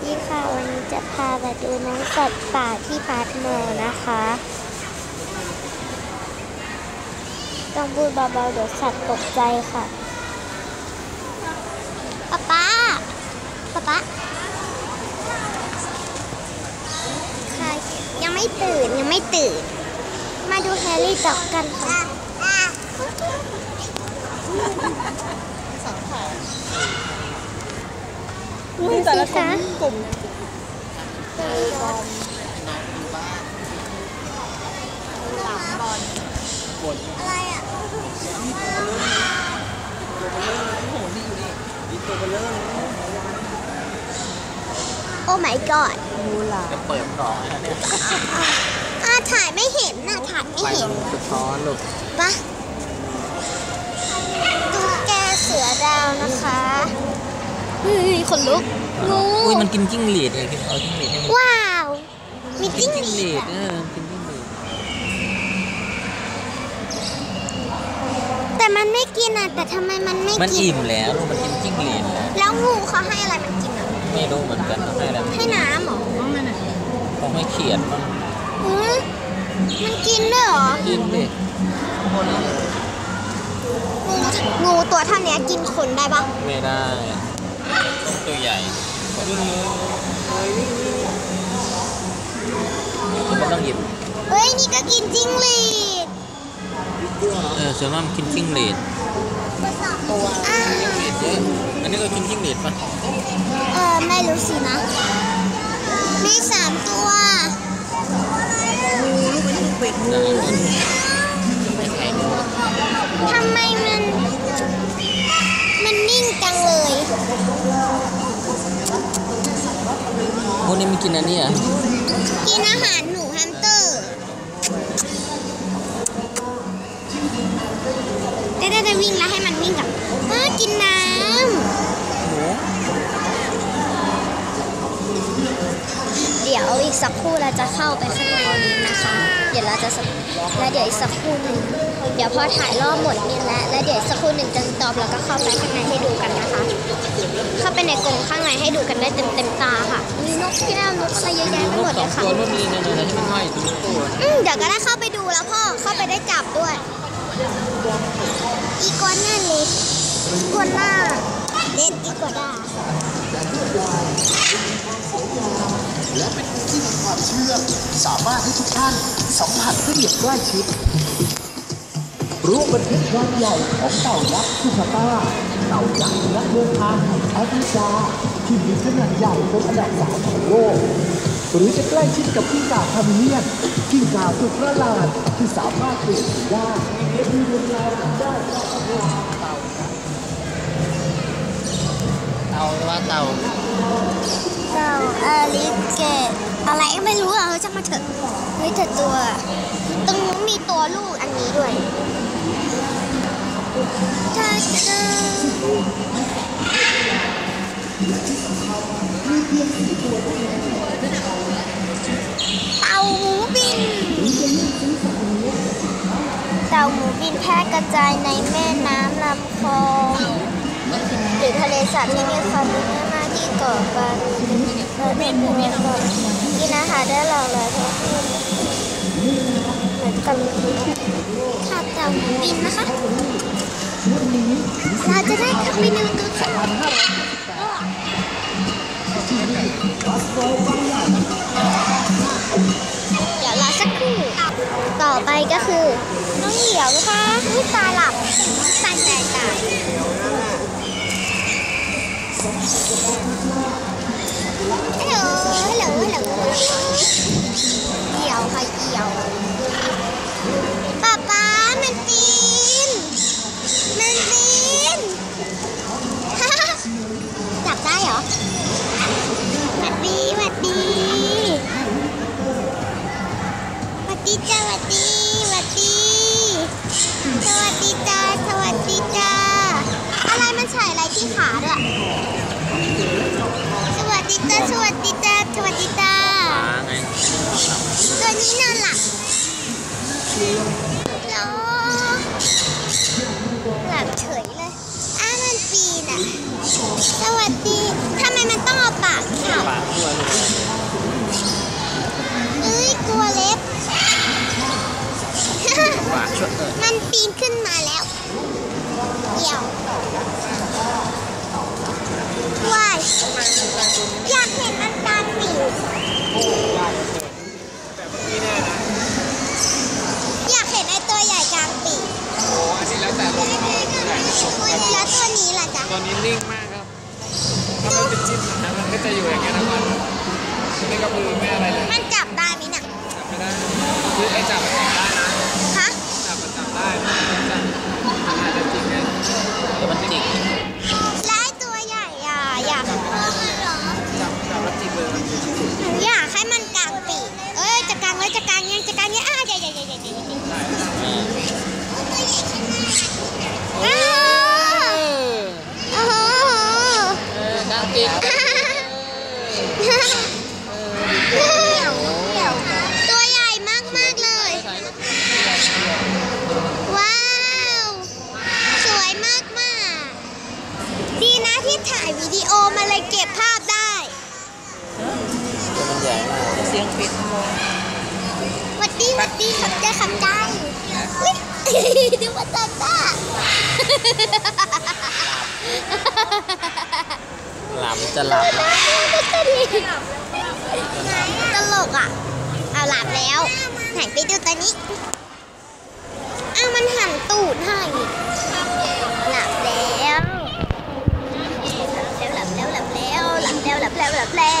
ดีค่ะวันนี้จะพาไปดูน้องสัตว์ป่าที่พาร์ทเมอร์นะคะต้องพูดเบาๆเดี๋ยวสัตว์ตกใจค่ะป๊าค่ะยังไม่ตื่นมาดูแฮร์รี่ตกกันค่ะนี่แต่ละคนกลุ่มอะไรอ่ะโอ้ my god จะเปิดกล่องนะเนี่ยถ่ายไม่เห็นนะถ่ายไม่เห็นสะท้อนลูกปะตุ๊กแกเสือดาวนะคะคนลุกงูอุ้ยมันกินจิ้งหรีดเลยเอาจิ้งหรีดให้มันว้าวมีจิ้งหรีดกินจิ้งหรีดแต่มันไม่กินอ่ะแต่ทำไมมันไม่กินมันอิ่มแล้วลูกมันกินจิ้งหรีดแล้วงูเขาให้อะไรมันกินอ่ะไม่รู้เหมือนกันเขาให้อะไรให้น้ำหรอเขาให้เขียดมั้งมันกินด้วยเหรอกินดิงูตัวเท่านี้กินคนได้ปะไม่ได้ตัวใหญ่มันต้องหยิบเฮ้ยนี่ก็กินจิ้งหรีดส่วนมากมันกินจิ้งหรีดอันนี้ก็กินจิ้งหรีดป่ะไม่รู้สินะมี3 ตัวทำไมมันนิ่งจังเลยพวกนี้มันกินอันนี้อ่ะกินอาหารหนูแฮมสเตอร์ได้วิ่งแล้วให้มันวิ่งกับกินน้ำเดี๋ยวอีกสักครู่เราจะเข้าไปข้างในนี้นะคะเดี๋ยวอีกสักครู่หนึ่งเดี๋ยวพอถ่ายรอบหมดนี่แล้วเดี๋ยวสักครู่หนึ่งจะตอบแล้วก็เข้าไปข้างในให้ดูกันนะคะเข้าไปในกรงข้างในให้ดูกันได้เต็มตาค่ะมีนกแก้วนกอะไรเยอะแยะไปหมดเลยค่ะตัวรุ่นนี้เนี่ยที่มันห้อยตัวเดี๋ยวก็ได้เข้าไปดูแล้วพ่อเข้าไปได้จับด้วยอีกัวน่าเล็กอีกัวน่าเล็กอีกัวด้าและเป็นที่มีความเชื่อสามารถให้ทุกท่านสัมผัสได้อย่างใกล้ชิดรู้บันทึกความใหญ่ของเต่ายักษ์สุขต้าเต่ายักษ์นักเดินทางแห่งแอฟริกาที่มีขนาดใหญ่เป็นอันดับ3ของโลกหรือจะใกล้ชิดกับกิ้งก่าคาเมเลียนกิ้งก่าสุดประหลาดที่สามารถเปลี่ยนสีได้และมีเวลาได้เต่าอลิเกตอะไรไม่รู้อ่ะจะมาเถอะเฮ้ยแต่ตัวตรงนู้นมีตัวลูกอันนี้ด้วยเต่าหมูบินแพร่กระจายในแม่น้ำลำคลองหรือทะเลสาบที่มีความลึกมากที่ก่อการกินอาหารได้หลากหลายทั้งสิ้นเหมือนกับข้าวเต่าหมูบินนะคะเราจะได้เข้าไปดูตัวเดี๋ยวรอสักครู่ต่อไปก็คือน้องเหลียวนะคะตาหลับตายฮัลโหลเกี่ยวค่ะเกี่ยวป๊ามันปีนจับได้เหรอหวัดดีจ้าสวัสดีจ้าอะไรมันใส่อะไรที่ขาด้วยสวัสดีจ้าตัวนี้นอนหลับหลับเฉยเลยมันปีนอ่ะสวัสดีทำไมมันต้องเอาปากเข่า จะอยู่อย่างเงี้ยทั้งวันไม่กระพือไม่อะไรเลย มันจับได้ไหมเนี่ย จับไม่ได้คือไอ้จับมันจับได้นะ ฮะ จับมันจับได้จับมันอาจจะจริงไง แล้วมันจิก แล้วไอ้ตัวใหญ่อ่ะอยาก จับแล้วจิกเลย หนูอยากให้มันกางปีกเอ้ยจะกางไว้จะกางยังจะกางยังใหญ่ใหญ่ใหญ่ใหญ่ใหญ่อ้าวโอ้โห กางปีก ตัวใหญ่มากมากเลย ว้าว สวยมากมากดีนะที่ถ่ายวิดีโอมาเลยเก็บภาพได้ ตัวมันใหญ่มาก เสียงปิด หวัดดีขับใจขับใจอุ๊ยดูว่าตาตา หลับจะหลับแล้ว ตลกอ่ะ เอาหลับแล้วไหนไปดูตัวนี้อ้าวมันหันตูดให้หลับแล้วหลับแล้วหลับแล้วหลับแล้วหลับแล้วหลับแล้วหลับแล้ว